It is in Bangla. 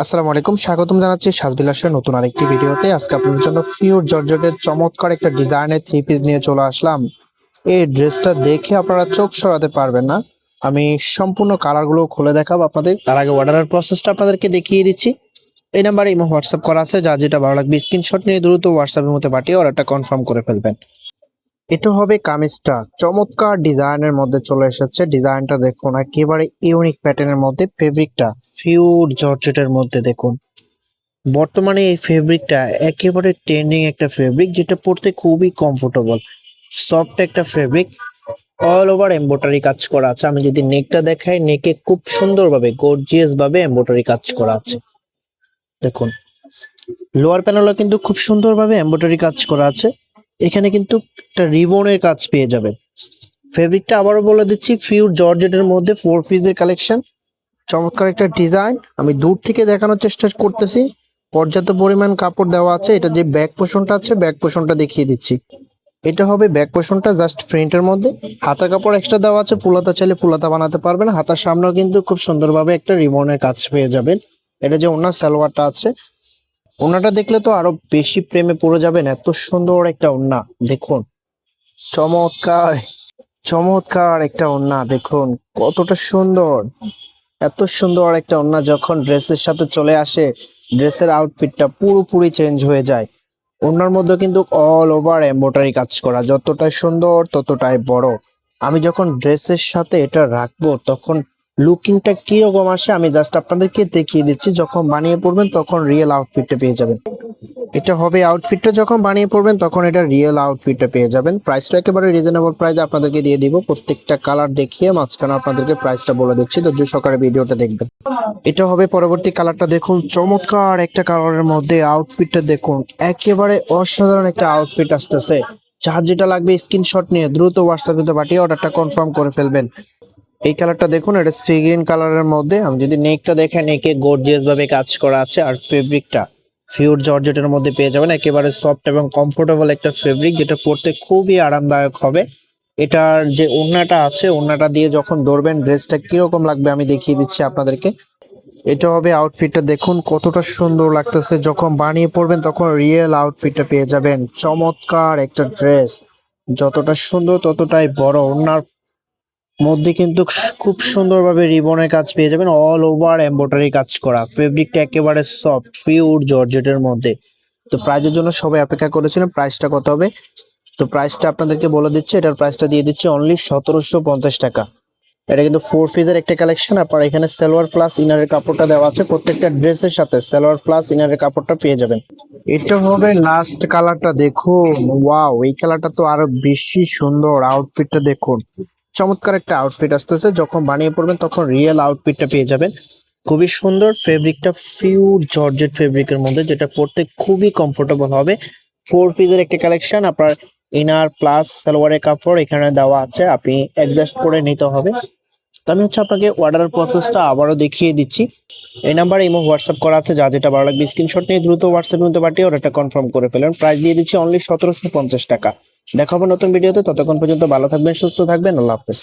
আসসালামু আলাইকুম, স্বাগতম জানাচ্ছি সাজবিলাসের নতুন আরেকটি ভিডিওতে। আজকে আপনাদের জন্য পিওর জর্জেটের চমৎকার একটা ডিজাইনের থ্রি পিস নিয়ে চলে আসলাম। এই ড্রেসটা দেখে আপনারা চোখ সরাতে পারবেন না। আমি সম্পূর্ণ কালারগুলো খুলে দেখাবো আপনাদের। তার আগে অর্ডারের প্রসেসটা আপনাদেরকে দেখিয়ে দিচ্ছি। এই নাম্বারে ইমো হোয়াটসঅ্যাপ করা আছে, যা যেটা ভালো লাগবে স্ক্রিনশট নিয়ে দ্রুত হোয়াটসঅ্যাপের মধ্যে পাঠিয়ে অর্ডারটা কনফার্ম করে ফেলবেন। এটা হবে কামিজটা, চমৎকার ডিজাইনের মধ্যে চলে এসেছে। ডিজাইনটা দেখুন, একেবারে ইউনিক প্যাটার্নের মধ্যে। ফেব্রিকটা পিওর জর্জেটের মধ্যে দেখুন। বর্তমানে এই ফেব্রিকটা একেবারে ট্রেন্ডিং একটা ফেব্রিক, যেটা পরতে খুবই কমফোর্টেবল। সফট একটা ফেব্রিক, অল ওভার এমব্রয়ডারি কাজ করা আছে। আমি যদি নেকটা দেখাই, নেকে খুব সুন্দরভাবে গর্জিয়াস ভাবে এমব্রয়ডারি কাজ করা আছে দেখুন। লোয়ার প্যানেলও কিন্তু খুব সুন্দরভাবে এমব্রয়ডারি কাজ করা আছে। এখানে কিন্তু একটা রিবনের কাজ পেয়ে যাবেন। ফেব্রিকটা আবারও বলে দিচ্ছি, পিওর জর্জেটের মধ্যে 4 পিসের কালেকশন। চমৎকার একটা ডিজাইন। আমি দূর থেকে দেখানোর চেষ্টা করতেছি। পর্যাপ্ত পরিমাণ কাপড় দেওয়া আছে। এটা যে ব্যাক পোর্শনটা আছে, ব্যাক পোর্শনটা দেখিয়ে দিচ্ছি। এটা হবে ব্যাক পোর্শনটা, জাস্ট ফ্রন্টের মধ্যে। হাতার কাপড় এক্সট্রা দেওয়া আছে, ফুলাতা চাইলে ফুলাতা বানাতে পারবেন। হাতার সামনেও কিন্তু খুব সুন্দরভাবে একটা রিবনের কাজ পেয়ে যাবেন। এটা যে ওড়না সালোয়ারটা আছে, ওড়নাটা দেখলে তো আরো বেশি প্রেমে পড়ে যাবেন। এত সুন্দর একটা ওড়না দেখুন, চমৎকার চমৎকার একটা ওড়না দেখুন, কতটা সুন্দর। এত সুন্দর একটা ওড়না যখন ড্রেসের সাথে চলে আসে, ড্রেসের আউটফিটটা পুরোপুরি চেঞ্জ হয়ে যায়। ওড়নার মধ্যে কিন্তু অল ওভার এমব্রয়ডারি কাজ করা, যতটাই সুন্দর ততটাই বড়। আমি যখন ড্রেসের সাথে এটা রাখবো তখন লুকিংটা কিরকম আসে আমি জাস্ট আপনাদেরকে দেখিয়ে দিচ্ছি। যখন বানিয়ে পড়বেন তখন রিয়েল আউটফিটটা পেয়ে যাবেন। এটা হবে আউটফিটটা, যখন বানিয়ে পড়বেন তখন এটা রিয়েল আউটফিটটা পেয়ে যাবেন। প্রাইসটা একেবারে রিজনেবল প্রাইসে আপনাদেরকে দিয়ে দিব। প্রত্যেকটা কালার দেখিয়ে মাঝখানে আপনাদেরকে প্রাইসটা বলে দিচ্ছি, ধৈর্য সহকারে ভিডিওটা দেখবেন। এটা হবে পরবর্তী কালারটা দেখুন, চমৎকার একটা কালারের মধ্যে আউটফিটটা দেখুন, একেবারে অসাধারণ একটা আউটফিট আসতেছে। যার যেটা লাগবে স্ক্রিনশট নিয়ে দ্রুত হোয়াটসঅ্যাপে পাঠিয়ে অর্ডারটা কনফার্ম করে ফেলবেন। এই কালারটা দেখুন, এটা সি গ্রিন কালারের মধ্যে। আমি যদি নেকটা দেখে, নেকে গর্জিয়াস ভাবে কাজ করা আছে। আর ফেব্রিকটা পিওর জর্জেটের মধ্যে পেয়ে যাবেন। একেবারে সফট এবং কমফোর্টেবল একটা ফেব্রিক, যেটা পরতে খুবই আরামদায়ক হবে। এটার যে ওড়নাটা আছে, ওড়নাটা দিয়ে যখন ধরবেন ড্রেসটা কিরকম লাগবে আমি দেখিয়ে দিচ্ছি আপনাদেরকে। এটা হবে আউটফিটটা দেখুন, কতটা সুন্দর লাগতেছে। যখন বানিয়ে পড়বেন তখন রিয়েল আউটফিটটা পেয়ে যাবেন। চমৎকার একটা ড্রেস, যতটা সুন্দর ততটাই বড়। ওড়নার মধ্যে কিন্তু খুব সুন্দরভাবে রিবনের কাজ পেয়ে যাবেন, অল ওভার এমব্রয়ডারি কাজ করা। ফেব্রিকটা একেবারে সফট পিওর জর্জেটের মধ্যে। তো প্রাইজের জন্য সবাই অপেক্ষা করেছিলেন, প্রাইসটা কত হবে? তো প্রাইসটা আপনাদেরকে বলে দিচ্ছি। এটার প্রাইসটা দিয়ে দিচ্ছি অনলি 1750 টাকা। এটা কিন্তু 4 পিসের একটা কালেকশন। আপনার এখানে সালোয়ার প্লাস ইনারের কাপড়টা দেওয়া আছে। প্রত্যেকটা ড্রেসের সাথে সালোয়ার প্লাস ইনারের কাপড়টা পেয়ে যাবেন। এটা হবে লাস্ট কালারটা দেখুন, ওয়াও, এই কালারটা তো আরো বেশি সুন্দর। আউটফিটটা দেখুন, চমৎকার একটা আউটফিট আসতেছে। যখন বানিয়ে পড়বেন তখন রিয়েল আউটফিটটা পেয়ে যাবেন। খুবই সুন্দর ফেব্রিকটা, পিওর জর্জেট ফেব্রিকের মধ্যে, যেটা পরতে খুবই কমফোর্টেবল হবে। 4 পিসের একটা কালেকশন। আপনার ইনার প্লাস সালোয়ারের কাপড় এখানে দেওয়া আছে, আপনি অ্যাডজাস্ট করে নিতে হবে। তো আমি আপনাকে অর্ডারের প্রসেসটা আবারও দেখিয়ে দিচ্ছি। এই নাম্বারে ইমো হোয়াটসঅ্যাপ করা আছে, যা যেটা ভালো লাগবে স্ক্রিনশট নিয়ে দ্রুত হোয়াটসঅ্যাপের মধ্যে পাঠিয়ে অর্ডারটা কনফার্ম করে ফেলেন। প্রাইস দিয়ে দিচ্ছি অনলি 1750 টাকা। দেখা হবে নতুন ভিডিওতে, ততক্ষণ পর্যন্ত ভালো থাকবেন, সুস্থ থাকবেন, আল্লাহ হাফেজ।